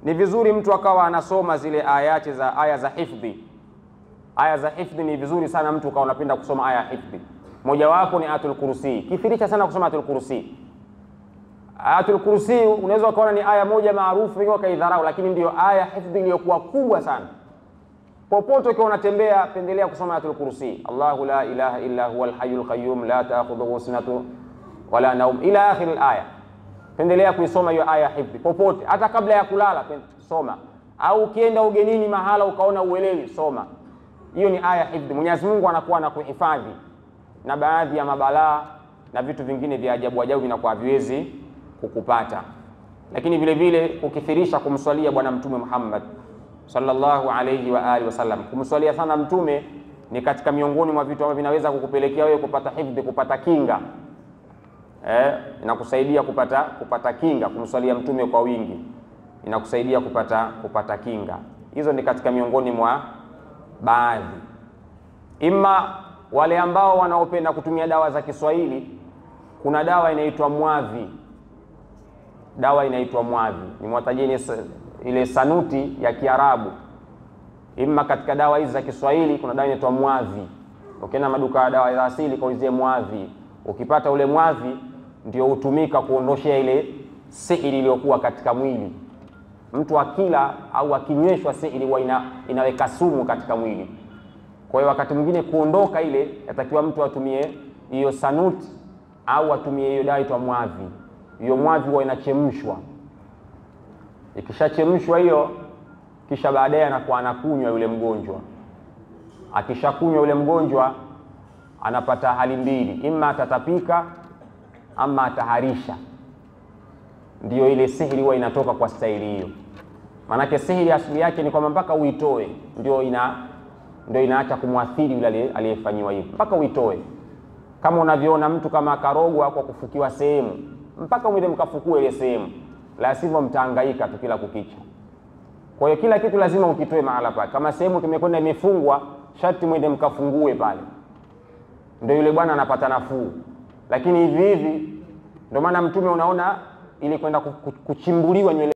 ni vizuri mtu akawa anasoma zile aya za hifdhi. Aya za hifdhi ni vizuri sana mtu akawa anapenda kusoma aya ya hifdhi. Mojawapo ni Ayatul Kursi. Kithirisha sana kusoma Ayatul Kursi. Ayatul Kursi unaweza ukaona ni aya moja maarufu wengi wakaidharau, lakini ndio aya hifdhi iliyokuwa kubwa sana. Popote ukiwa unatembea pendelea kusoma Ayatul Kursi. Allahu la ilaha illa huwal hayyul qayyum la ta'khudhuhu sinatun wala nawm ila akhir al-aya. Pendelea kuisoma hiyo aya hifdhi popote, hata kabla ya kulala soma, au ukienda ugenini mahala ukaona uelewi soma. Hiyo ni aya hifdhi. Mwenyezi Mungu anakuwa anakuhifadhi na baadhi ya mabalaa na vitu vingine vya ajabu ajabu vinakuwa haviwezi kukupata. Lakini vile vile kukithirisha kumswalia bwana Mtume Muhammad sallallahu alayhi wa alihi wasallam. Kumswalia sana Mtume ni katika miongoni mwa vitu ambavyo vinaweza kukupelekea wewe kupata hifdhi, kupata kinga. Inakusaidia kupata kinga. Kumswalia Mtume kwa wingi inakusaidia kupata kinga. Hizo ni katika miongoni mwa baadhi. Ima wale ambao wanaopenda kutumia dawa za Kiswahili, kuna dawa inaitwa mwadhi. Dawa inaitwa mwadhi. Nimwatajeni ile sanuti ya Kiarabu. Ima katika dawa hizi za Kiswahili kuna dawa inaitwa mwadhi. Ukienda maduka ya dawa za asili kaulizie mwadhi. Ukipata ule mwadhi ndio hutumika kuondosha ile sihiri iliyokuwa katika mwili. Mtu akila au akinyweshwa sihiri huwa inaweka sumu katika mwili. Kwa hiyo wakati mwingine kuondoka ile yatakiwa mtu atumie hiyo sanuti au atumie hiyo dawa inaitwa mwadhi. Hiyo mwadhi huwa inachemshwa. Ikishachemshwa hiyo, kisha baadaye anakuwa anakunywa yule mgonjwa. Akishakunywa yule mgonjwa anapata hali mbili, ima atatapika ama ataharisha. Ndiyo ile sihiri huwa inatoka kwa staili hiyo. Manake sihiri asili yake ni kwamba mpaka uitoe ndio inaacha kumwathiri yule aliyefanywa hivyo, mpaka uitoe. Kama unavyoona mtu kama akarogwa kwa kufukiwa sehemu, mpaka mwende mkafukue ile sehemu, la sivyo mtahangaika tu kila kukicha. Kwa hiyo kila kitu lazima ukitoe mahala pake. Kama sehemu kimekwenda imefungwa, sharti mwende mkafungue pale, ndio yule bwana anapata nafuu. Lakini hivi ndio maana Mtume unaona ili kwenda kuchimbuliwa nywele